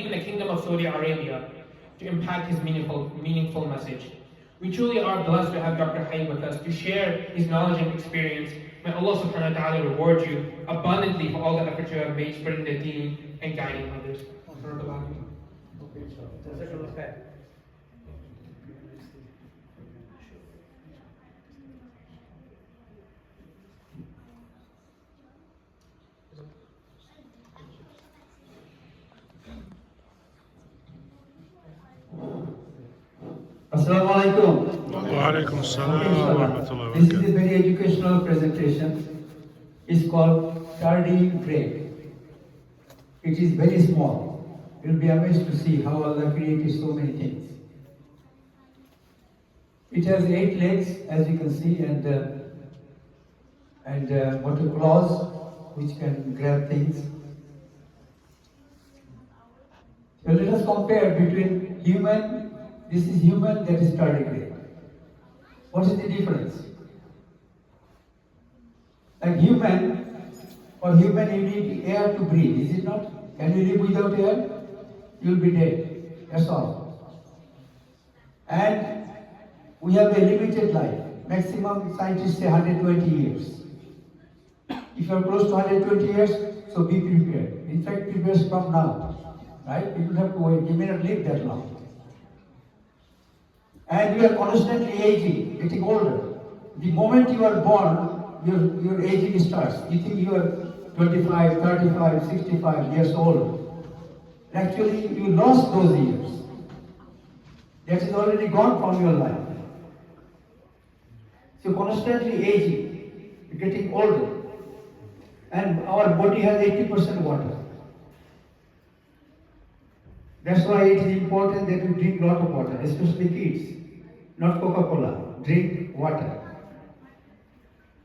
even the Kingdom of Saudi Arabia to impact his meaningful message. We truly are blessed to have Dr. Hye with us to share his knowledge and experience. May Allah subhanahu wa ta'ala reward you abundantly for all the efforts you have made spreading the deen and guiding others. Assalamu alaikum. Wa alaikum assalam wa rahmatullahi wa This is barakatuh. a very educational presentation. It's called Tardy Break. It is very small. You'll be amazed to see how Allah created so many things. It has 8 legs, as you can see, and motor claws, which can grab things. So let us compare between human. This is human, that is tardigrade. What is the difference? Like human, for human you need air to breathe, is it not? Can you live without air? You'll be dead. That's all. And we have a limited life. Maximum scientists say 120 years. If you are close to 120 years, so be prepared. In fact, prepare from now. Right? You don't have to wait. You may not live that long. And we are constantly aging, getting older. The moment you are born, your aging starts. You think you are 25, 35, 65 years old. Actually, you lost those years. That is already gone from your life. So constantly aging, getting older. And our body has 80% water. That's why it is important that we drink a lot of water, especially kids. Not Coca-Cola, drink water.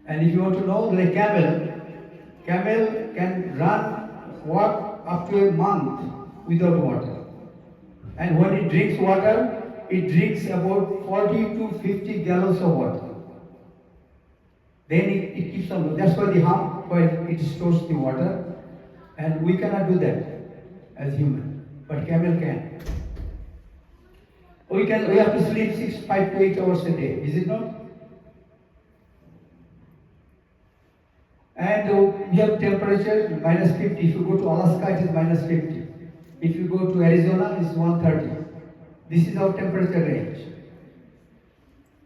And if you want to know, like camel can walk up to a month without water. And when it drinks water, it drinks about 40 to 50 gallons of water. Then it keeps on. That's why the hump, why it stores the water. And we cannot do that as human, but camel can. We have to sleep 5 to 8 hours a day, is it not? And we have temperature -50. If you go to Alaska, it is -50. If you go to Arizona, it's 130. This is our temperature range.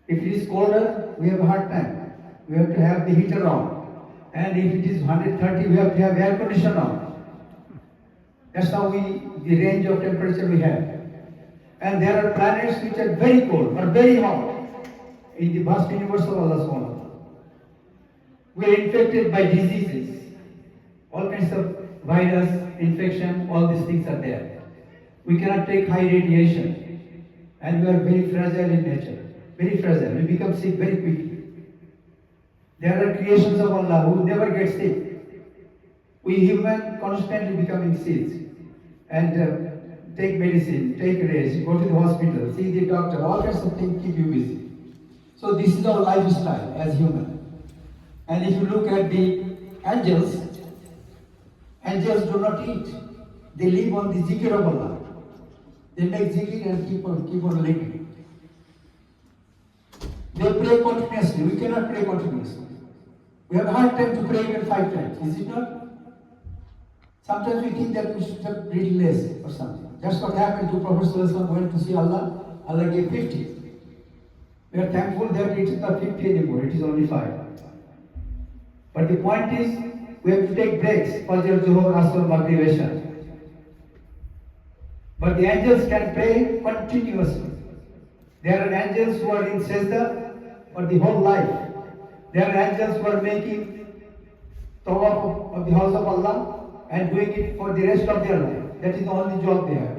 If it is colder, we have a hard time. We have to have the heater on. And if it is 130, we have to have air conditioner on. That's how the range of temperature we have. And there are planets which are very cold or very hot in the vast universe of Allah subhanahu wa ta'ala. We are infected by diseases. All kinds of virus, infection, all these things are there. We cannot take high radiation. And we are very fragile in nature. Very fragile. We become sick very quickly. There are creations of Allah who never get sick. We humans constantly becoming sick. And take medicine, take rest, go to the hospital, see the doctor, all kinds of things keep you busy. So this is our lifestyle as human. And if you look at the angels do not eat. They live on the zikr of Allah. They make zikr and keep on living. They pray continuously. We cannot pray continuously. We have a hard time to pray even 5 times, is it not? Sometimes we think that we should have little less or something. That's what happened to Prophet ﷺ went to see Allah. Allah gave 50. We are thankful that it is not 50 anymore, it is only 5. But the point is, we have to take breaks, Fajr, Zuhur, Asr, Maghrib, Isha. But the angels can pray continuously. There are angels who are in Sajda for the whole life. There are angels who are making tawaf of the house of Allah and doing it for the rest of their life. That is the only job they have.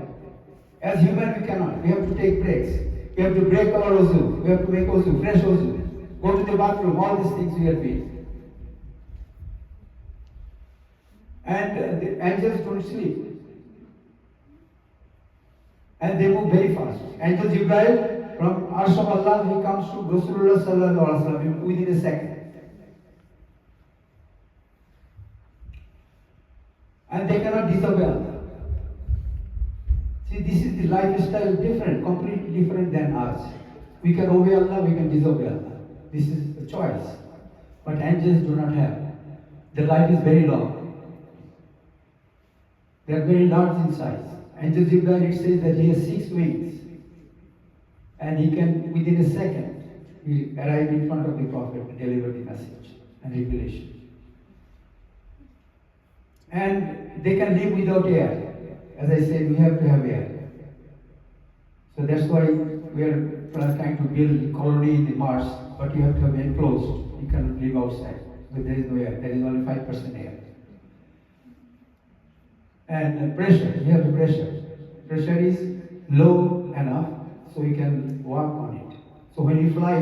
As human, we cannot. We have to take breaks. We have to break our wuzu. We have to make wuzu, fresh wuzu. Go to the bathroom. All these things we are doing. And the angels don't sleep. And they move very fast. Angel Jibreel, from Arsh of Allah, he comes to Rasulullah sallallahu alaihi wasallam within a second. And they cannot disobey Allah. See, this is the lifestyle different, completely different than us. We can obey Allah, we can disobey Allah. This is a choice. But angels do not have. Their life is very long. They are very large in size. Angel Jibreel, it says that he has 6 wings. And he can, within a second, he arrive in front of the Prophet and deliver the message and revelation. And they can live without air. As I said, we have to have air. So that's why we are trying to build a colony in the Mars, but you have to have enclosed. You cannot live outside. But there is no air. There is only 5% air. And pressure, we have the pressure. Pressure is low enough so you can walk on it. So when you fly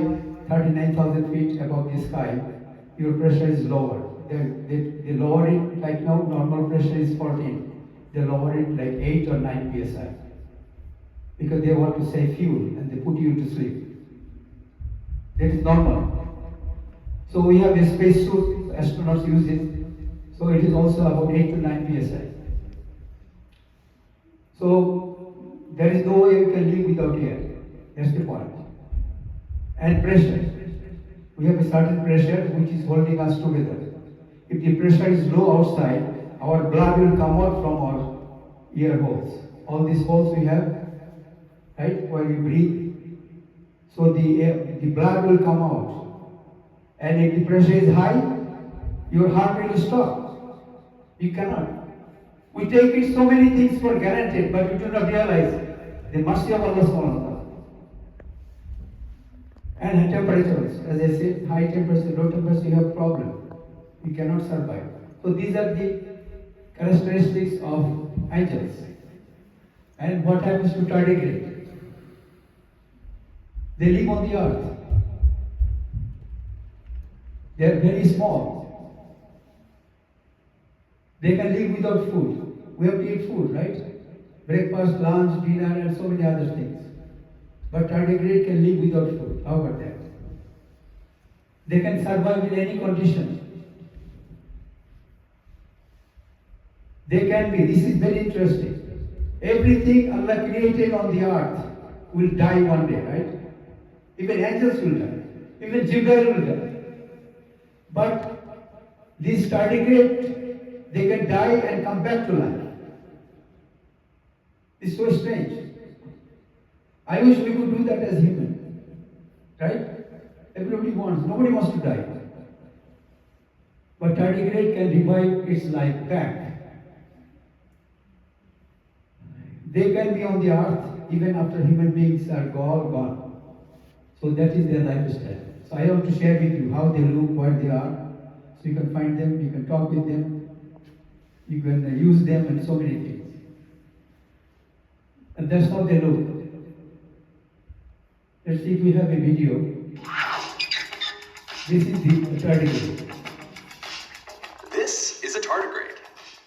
39,000 feet above the sky, your pressure is lower. They lower it, right now normal pressure is 14. They lower it like 8 or 9 psi. Because they want to save fuel and they put you to sleep. That is normal. So we have a space suit, astronauts use it. So it is also about 8 to 9 psi. So there is no way you can live without air. That's the point. And pressure. We have a certain pressure which is holding us together. If the pressure is low outside, our blood will come out from our ear holes. All these holes we have, right, where we breathe. So the blood will come out. And if the pressure is high, your heart will stop. You cannot. We take it so many things for granted, but we do not realize the mercy of Allah subhanahu wa ta'ala. And temperatures, as I said, high temperature, low temperature, you have problem. You cannot survive. So these are the characteristics of angels. And what happens to tardigrade? They live on the earth. They are very small. They can live without food. We have to eat food, right? Breakfast, lunch, dinner, and so many other things. But tardigrade can live without food. How about that? They can survive in any condition. They can be, this is very interesting. Everything Allah created on the earth will die one day, right? Even angels will die. Even Jibreel will die. But these tardigrade, they can die and come back to life. It's so strange. I wish we could do that as human. Right? Everybody wants, nobody wants to die. But tardigrade can revive its life back. They can be on the earth even after human beings are all gone. So that is their lifestyle. So I want to share with you how they look, where they are. So you can find them, you can talk with them, you can use them and so many things. And that's how they look. Let's see if we have a video. This is the tardigrade. This is a tardigrade.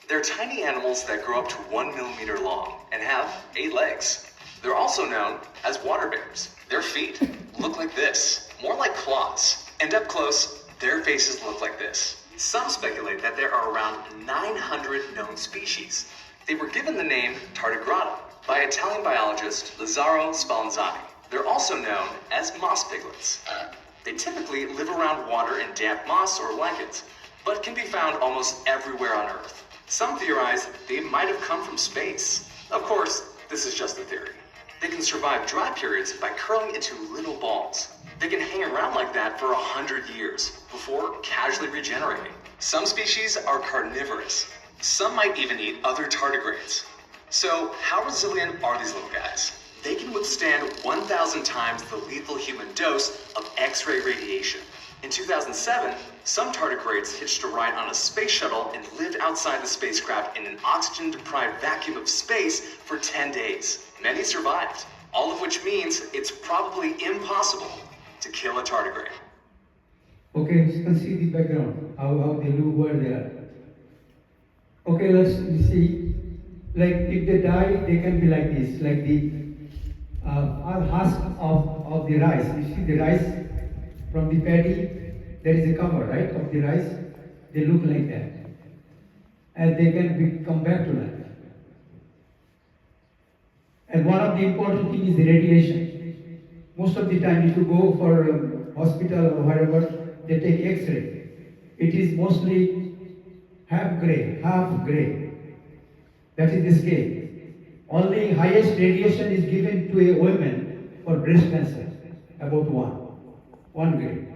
They're tiny animals that grow up to 1 millimeter long and have 8 legs. They're also known as water bears. Their feet look like this, more like claws. And up close, their faces look like this. Some speculate that there are around 900 known species. They were given the name tardigrada by Italian biologist Lazzaro Spallanzani. They're also known as moss piglets. They typically live around water in damp moss or lichens, but can be found almost everywhere on Earth. Some theorize they might have come from space. Of course, this is just a theory. They can survive dry periods by curling into little balls. They can hang around like that for 100 years before casually regenerating. Some species are carnivorous. Some might even eat other tardigrades. So how resilient are these little guys? They can withstand 1,000 times the lethal human dose of X-ray radiation. In 2007, some tardigrades hitched a ride on a space shuttle and lived outside the spacecraft in an oxygen-deprived vacuum of space for 10 days. Many survived, all of which means it's probably impossible to kill a tardigrade. Okay, you can see the background, how they look, where they are. Okay, let's see. Like if they die, they can be like this, like the husk of the rice. You see the rice from the paddy, there is a cover, right, of the rice. They look like that. And they can come back to life. And one of the important things is the radiation. Most of the time, if you go for hospital or wherever, they take X-ray. It is mostly half gray. That is the scale. Only highest radiation is given to a woman for breast cancer, about 1 gray.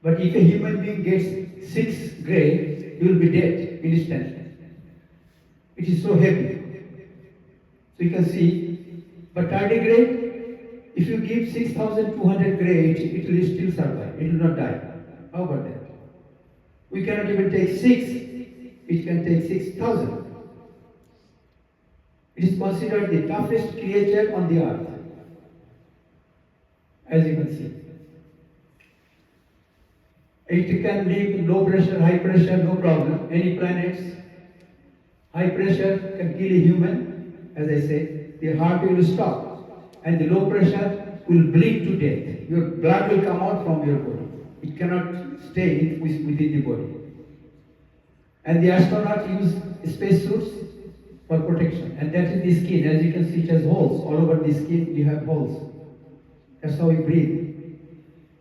But if a human being gets 6 gray, he will be dead instantly. It is so heavy. So you can see, but tardigrade, if you give 6,200 gray, it will still survive. It will not die. How about that? We cannot even take 6. It can take 6,000. It is considered the toughest creature on the earth, as you can see. It can live in low pressure, high pressure, no problem. Any planets. High pressure can kill a human, as I said. The heart will stop, and the low pressure will bleed to death. Your blood will come out from your body. It cannot stay within the body. And the astronauts use spacesuits for protection, and that is the skin. As you can see, it has holes all over the skin. You have holes. That's how we breathe,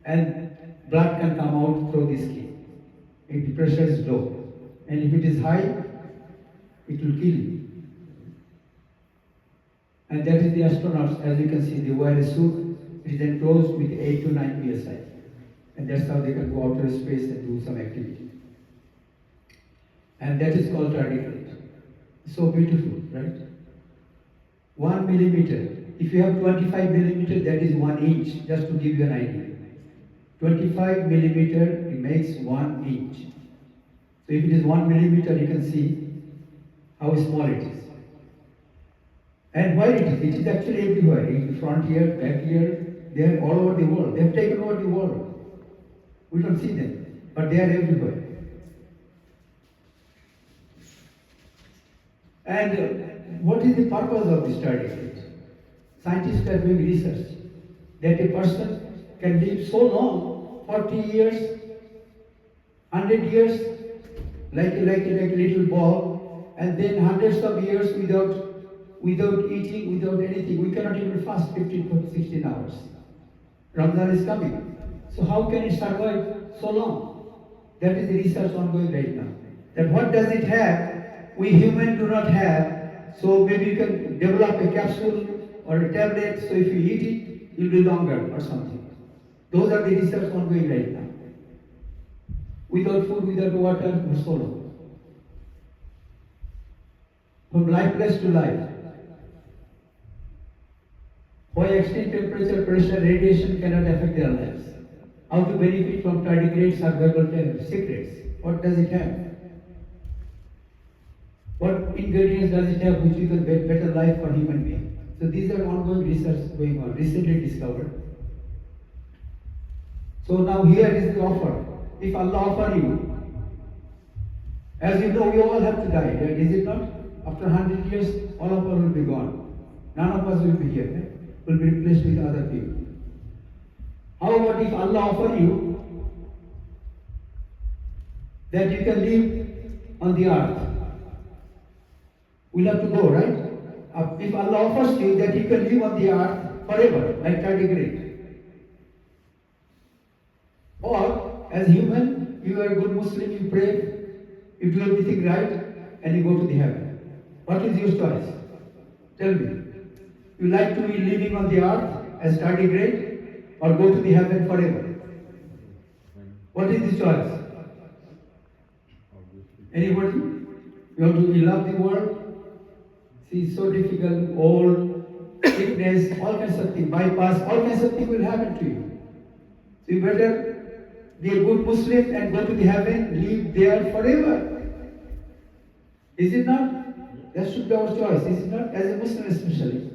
and blood can come out through the skin if the pressure is low, and if it is high, it will kill you. And that is the astronauts. As you can see, they wear a suit. It is enclosed with 8 to 9 psi, and that's how they can go outer space and do some activity. And that is called tardigrade. So beautiful, right? 1 millimeter. If you have 25 millimeter, that is 1 inch, just to give you an idea. 25 millimeter, it makes 1 inch. So if it is 1 millimeter, you can see how small it is. And where it is actually everywhere. In the front here, back here, they are all over the world. They have taken over the world. We don't see them, but they are everywhere. And what is the purpose of this study? Scientists are doing research that a person can live so long, 40 years, 100 years, like a little ball, and then hundreds of years without eating, without anything. We cannot even fast 15 to 16 hours. Ramadan is coming. So how can it survive so long? That is the research ongoing right now. That what does it have we humans do not have, so maybe you can develop a capsule or a tablet, so if you eat it, you'll be longer or something. Those are the research ongoing right now. Without food, without water, or so long. From lifeless to life. Why extreme temperature, pressure, radiation cannot affect their lives? How to benefit from tardigrade survival secrets? What does it have? What ingredients does it have which you can get better life for human being? So these are ongoing research going on, recently discovered. So now here is the offer. If Allah offer you, as you know, we all have to die, right? Is it not? After 100 years, all of us will be gone. None of us will be here. Right? Will be replaced with other people. How about if Allah offer you that you can live on the earth? We'll have to go, right? If Allah offers you that you can live on the earth forever, like tardigrade. Or, as human, you are a good Muslim, you pray, you do everything right, and you go to the heaven. What is your choice? Tell me. You like to be living on the earth as tardigrade, or go to the heaven forever? What is the choice? Anybody? You love the world? See, it's so difficult, old, sickness, all kinds of things, bypass, all kinds of things will happen to you. So you better be a good Muslim and go to the heaven, live there forever. Is it not? That should be our choice, is it not? As a Muslim especially.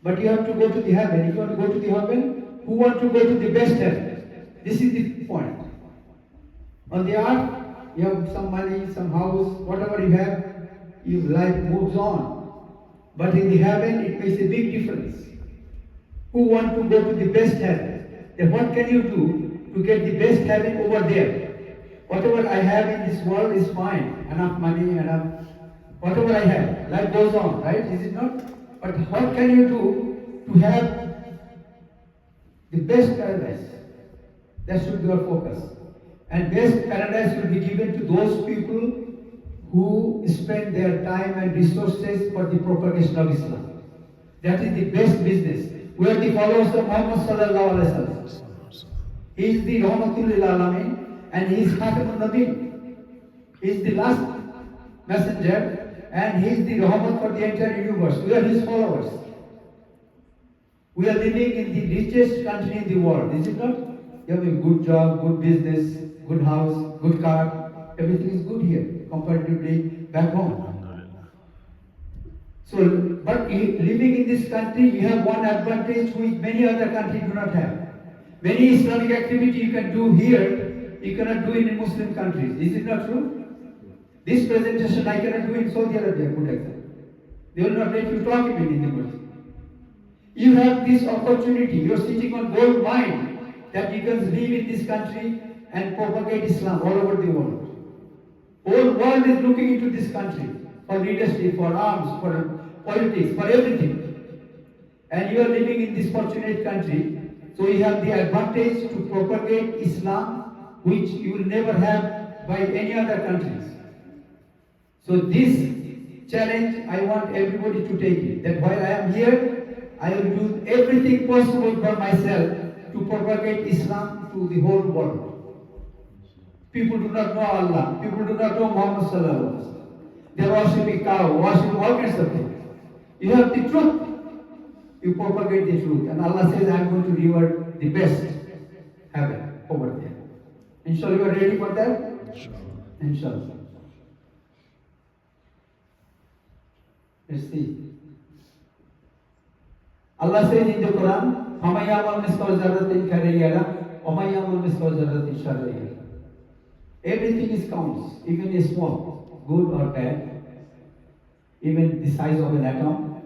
But you have to go to the heaven. If you want to go to the heaven, who want to go to the best heaven? This is the point. On the earth, you have some money, some house, whatever you have, your life moves on. But in the heaven, it makes a big difference. Who want to go to the best heaven? Then what can you do to get the best heaven over there? Whatever I have in this world is fine. Enough money, enough whatever I have, life goes on, right? Is it not? But what can you do to have the best paradise? That should be our focus. And best paradise will be given to those people who spend their time and resources for the propagation of Islam. That is the best business. We are the followers of Muhammad sallallahu alaihi wasallam. He is the Rahmatul lil Alamin and he is Khatamun Nabiyyin. He is the last messenger and he is the Rahmat for the entire universe. We are his followers. We are living in the richest country in the world, is it not? You have a good job, good business, good house, good car. Everything is good here comparatively back home. So, but living in this country, you have one advantage which many other countries do not have. Many Islamic activity you can do here, you cannot do in Muslim countries. Is it not true? This presentation I cannot do in Saudi Arabia, good example. They will not let you talk even in the mosque. You have this opportunity. You are sitting on gold mine that you can live in this country and propagate Islam all over the world. Whole world is looking into this country for leadership, for arms, for politics, for everything. And you are living in this fortunate country, so you have the advantage to propagate Islam, which you will never have by any other countries. So this challenge, I want everybody to take it, that while I am here, I will do everything possible for myself to propagate Islam to the whole world. People do not know Allah. People do not know Muhammad sallallahu alaihi wasallam. They are worshipping cow, worshipping all kinds of things. You have the truth. You propagate the truth. And Allah says, I am going to reward the best heaven over there. Inshallah, you are ready for that? Inshallah. Let's see. Allah says in the Quran, فَمَنْ يَعْمَلْ مِثْقَالَ ذَرَّةٍ خَيْرًا يَرَهُ وَمَنْ يَعْمَلْ مِثْقَالَ ذَرَّةٍ شَرًّا يَرَهُ. Everything is counts, even a small, good or bad, even the size of an atom.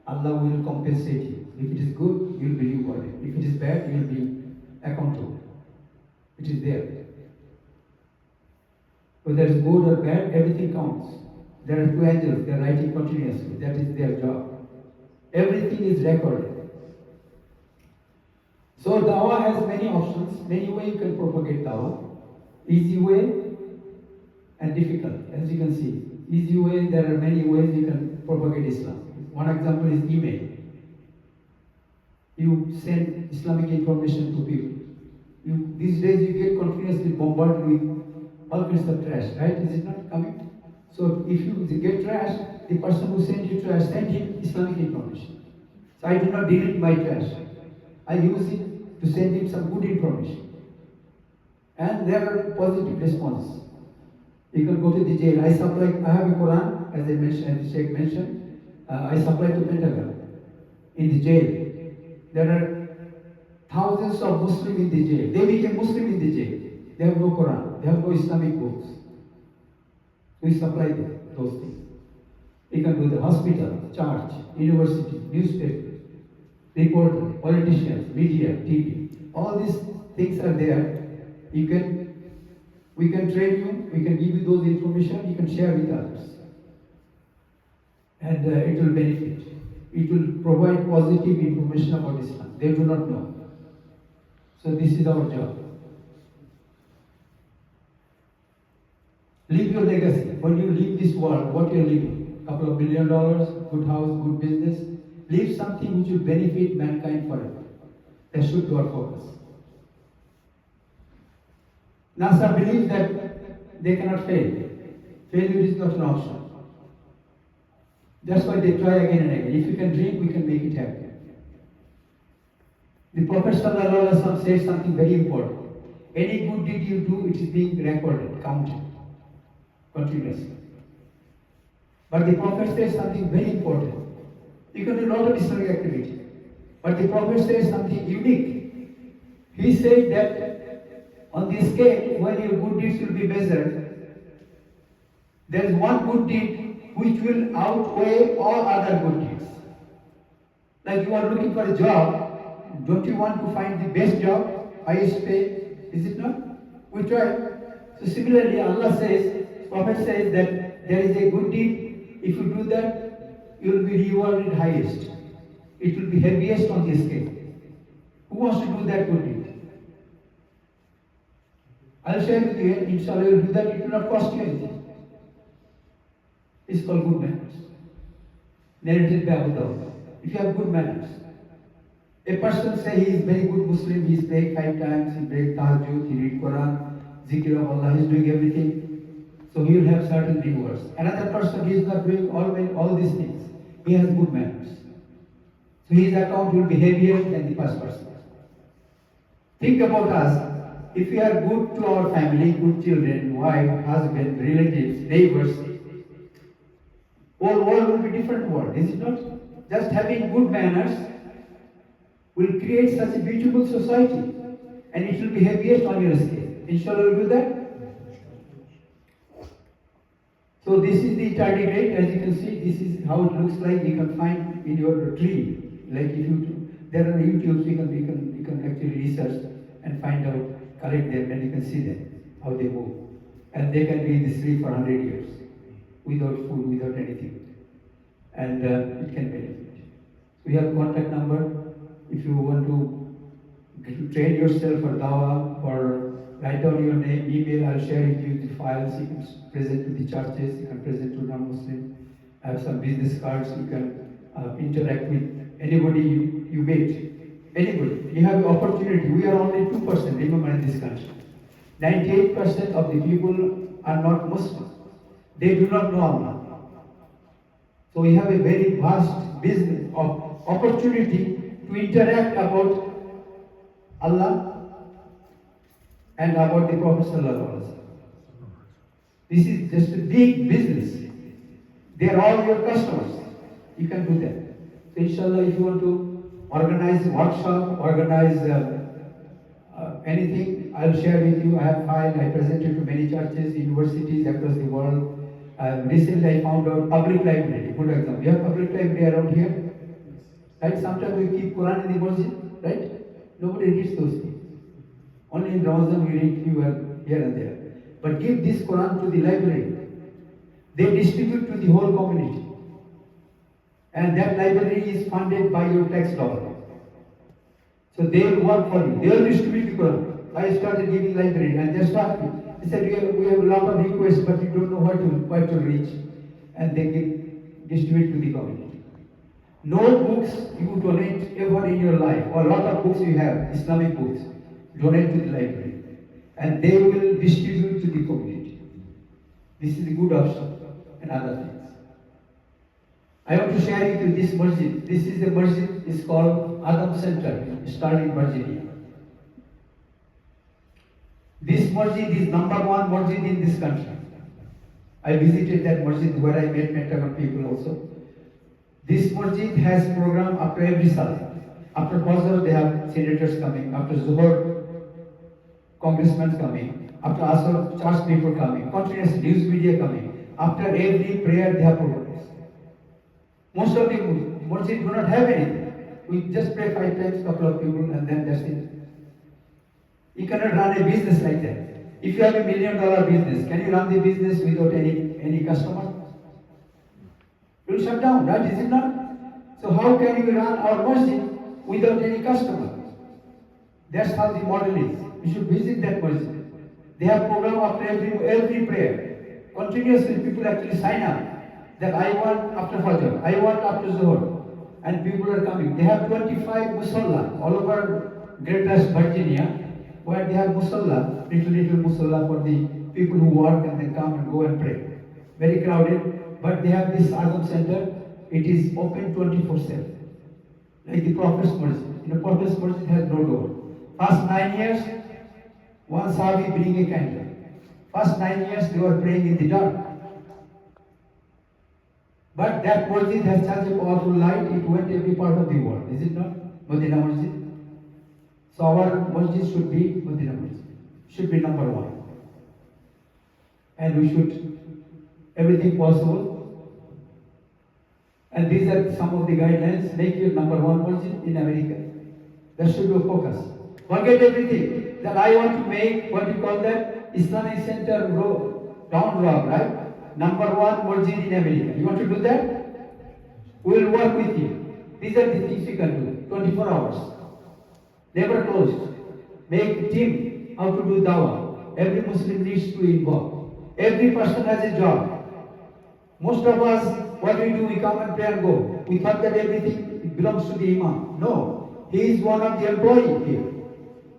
Allah will compensate you. If it is good, you will be rewarded. If it is bad, you will be accountable. It is there. Whether it is good or bad, everything counts. There are two angels, they are writing continuously. That is their job. Everything is recorded. So dawah has many options, many ways you can propagate dawah. Easy way and difficult, as you can see. Easy way, there are many ways you can propagate Islam. One example is email. You send Islamic information to people. These days you get continuously bombarded with all kinds of trash, right? Is it not coming? So if you get trash, the person who sent you trash, send him Islamic information. So I do not delete my trash. I use it to send him some good information. And there are positive responses. You can go to the jail. I have a Quran, as I mentioned, as the Sheikh mentioned, I supply to Pentagon. In the jail, there are thousands of Muslims in the jail. They became Muslim in the jail. They have no Quran. They have no Islamic books. We supply them, those things. You can go to the hospital, church, university, newspaper, reporter, politicians, media, TV. All these things are there. We can train you, we can give you those information, you can share with others. And it will benefit. It will provide positive information about Islam. They do not know. So this is our job. Leave your legacy. When you leave this world, what you're leaving? $2 billion, good house, good business. Leave something which will benefit mankind forever. That should be our focus. NASA believes that they cannot fail. Failure is not an option. That's why they try again and again. If you can dream, we can make it happen. The Prophet ﷺ said something very important. Any good deed you do, it is being recorded, counted, continuously. But the Prophet says something very important. You can do a lot of Islamic activity. But the Prophet says something unique. He said that on the scale when your good deeds will be measured, there is one good deed which will outweigh all other good deeds. Like you are looking for a job, don't you want to find the best job, highest pay? Is it not? We try. So similarly, Allah says, Prophet says that there is a good deed If you do that, you will be rewarded highest. It will be heaviest on the scale. Who wants to do that good deed? I'll share with you, inshallah, you will do that, it will not cost you anything. It's called good manners. Narrated by Abu Dawud. If you have good manners, a person say he is very good Muslim, he is praying 5 times, he prays Tahajjud, he read Quran, zikr of Allah, he is doing everything. So he will have certain rewards. Another person, he is not doing all these things. He has good manners. So his account will be heavier than the first person. Think about us. If we are good to our family, good children, wife, husband, relatives, neighbors, whole world will be different world, is it not? Just having good manners will create such a beautiful society, and it will be heaviest on your scale. Inshallah, will do that. So this is the tardigrade. As you can see, this is how it looks like. You can find in your tree. Like if you, there are YouTubes, you can actually research and find out, collect them, and you can see them how they move, and they can be in this tree for 100 years without food, without anything, and it can benefit. We have contact number. If you want to train yourself for dawah or write down your name, email, I'll share with you the files. You can present to the churches, you can present to non-Muslim. I have some business cards. You can interact with anybody you meet. Anybody. You have the opportunity. We are only 2%, remember, in this country. 98% of the people are not Muslims. They do not know Allah. So we have a very vast business of opportunity to interact about Allah and about the Prophet Sallallahu Alaihi Wasallam. This is just a big business. They are all your customers. You can do that. So inshallah, if you want to organize workshop, organize anything, I'll share with you. I have filed, I presented to many churches, universities across the world. Recently I found out public library, good example. We have public library around here. Right? Sometimes we keep Quran in the masjid, right? Nobody reads those things. Only in Ramadan we read few here and there. But give this Quran to the library. They distribute to the whole community. And that library is funded by your tax dollar. So they will work for you. They will distribute the Quran. I started giving library and they started me. They said, we have a lot of requests, but we don't know what to reach. And they distribute to the community. No books you donate ever in your life, or a lot of books you have, Islamic books, donate to the library. And they will distribute to the community. This is a good option and other things. I want to share with you this masjid. This is the masjid, it's called Adam Center, started in Virginia. This masjid is #1 masjid in this country. I visited that masjid where I met Pentagon people also. This masjid has program after every Salah. After Fajr, they have senators coming. After Zuhur, congressmen coming. After Asr, church people coming. Continuous news media coming. After every prayer, they have programs. Most of the masjid do not have anything. We just pray 5 times, couple of people, and then that's it. You cannot run a business like that. If you have $1 million business, can you run the business without any customer? You will shut down, right? Is it not? So how can you run our masjid without any customer? That's how the model is. You should visit that masjid. They have program after every prayer. Continuously, people actually sign up that I want after Fajr, I want after Zuhur, and people are coming. They have 25 musalla all over Greater Virginia, where they have musalla, little musalla for the people who work and then come and go and pray. Very crowded, but they have this Adam Center. It is open 24/7, like the Prophet's Masjid. The Prophet's Masjid has no door. First 9 years, one Sahabi bring a candle. First 9 years they were praying in the dark. But that masjid has such a powerful light, it went every part of the world, is it not? Medina Masjid. So our masjid should be Medina Masjid. Should be #1. And we should, everything possible. And these are some of the guidelines. Make your #1 masjid in America. That should be a focus. Forget everything. That I want to make, what you call that, Islamic Center road, round rock, right? number one masjid in America. You want to do that? We will work with you. These are the things you can do. 24 hours. Never closed. Make a team how to do dawah. Every Muslim needs to involve. Every person has a job. Most of us, what we do, we come and pray and go. We thought that everything belongs to the Imam. No. He is one of the employees here.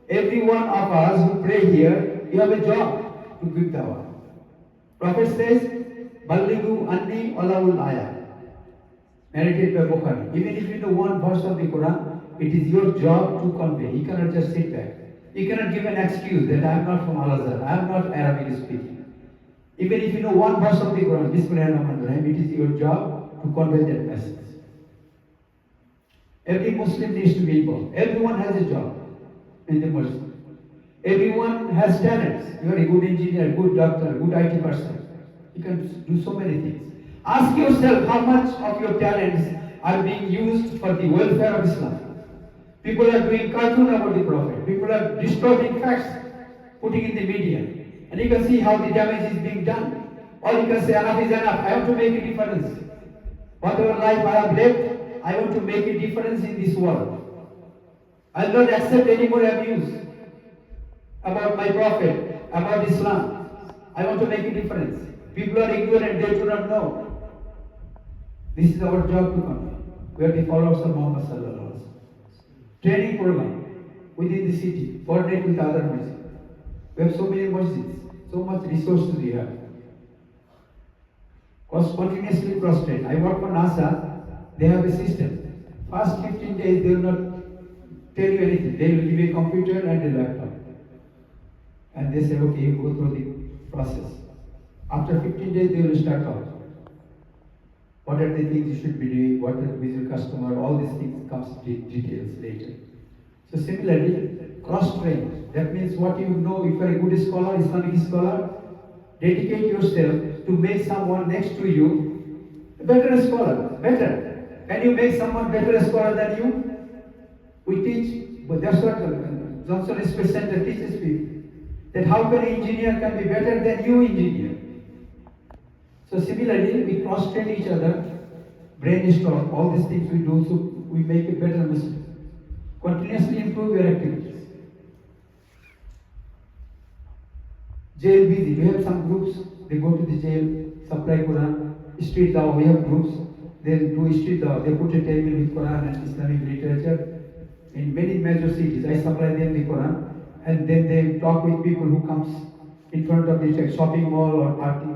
Every one of us who pray here, you have a job to give dawah. Prophet says, Ballighu anni walawul ayah. Narrated by Bukhari. Even if you know one verse of the Quran, it is your job to convey. You cannot just sit back. You cannot give an excuse that I am not from Al-Azhar, I am not Arabic speaking. Even if you know one verse of the Quran, Bismillahirrahmanirrahim, it is your job to convey that message. Every Muslim needs to be involved. Everyone has a job in the Muslim. Everyone has talents. You are a good engineer, good doctor, good IT person. You can do so many things. Ask yourself how much of your talents are being used for the welfare of Islam. People are doing cartoon about the Prophet. People are distorting facts, putting in the media. And you can see how the damage is being done. Or you can say, enough is enough. I want to make a difference. Whatever life I have lived, I want to make a difference in this world. I will not accept any more abuse about my Prophet, about Islam. I want to make a difference. People are ignorant, they do not know. This is our job to come. We are the followers of Muhammad Sallallahu Alaihi Wasallam. Training program within the city, coordinate with other masjids. We have so many masjids, so much resources we have. Continuously cross-train. I work for NASA, they have a system. First 15 days they will not tell you anything. They will give you a computer and a laptop. And they say, okay, you go through the process. After 15 days they will start out. What are the things you should be doing? What are the visual customer? All these things comes details later. So similarly, cross-train. That means what you know, if you are a good scholar, Islamic scholar, dedicate yourself to make someone next to you a better scholar. Better. Can you make someone better scholar than you? We teach, but that's what Johnson Space Center teaches people. That how can an engineer can be better than you engineer? So similarly, we cross-train each other, brainstorm, all these things we do, so we make a better Muslim. Continuously improve your activities. Jail busy. We have some groups, they go to the jail, supply Quran, street dawah, we have groups, they do street dawah, they put a table with Quran and Islamic literature. In many major cities, I supply them the Quran, and then they talk with people who comes in front of the shopping mall or party,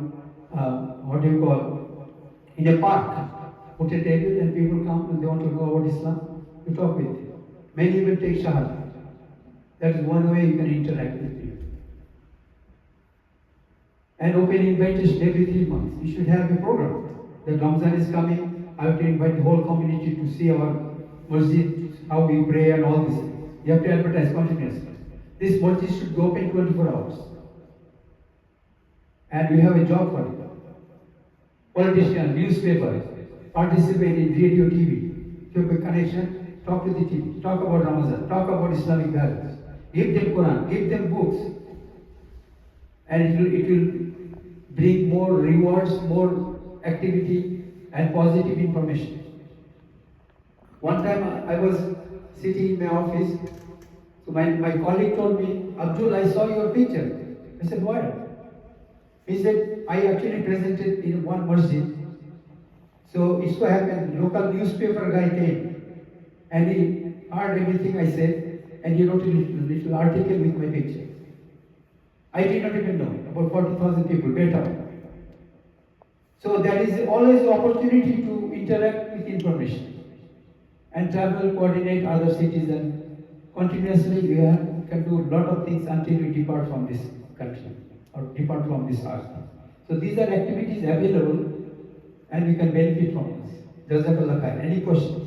in a park. Put a table and people come and they want to know about Islam, you talk with them. Many will take shahada. That is one way you can interact with people. And open invitation every 3 months. You should have a program. The Ramzan is coming, I have to invite the whole community to see our masjid, how we pray and all this. You have to advertise continuously. This masjid should be open 24 hours. And we have a job for it. Politician, newspaper, participate in radio, TV. If you have a connection, talk to the TV, talk about Ramadan, talk about Islamic values. Give them Quran, give them books. And it will bring more rewards, more activity and positive information. One time I was sitting in my office, so my colleague told me, Abdul, I saw your picture. I said, why? He said, I actually presented in one masjid. So it so happened, local newspaper guy came and he heard everything I said and he wrote a little article with my picture. I did not even know, about 40,000 people, better. So there is always opportunity to interact with information and travel, coordinate other cities, and continuously we can do a lot of things until we depart from this country or depart from this earth. So these are activities available and we can benefit from this. Jazakallah khair. Any questions?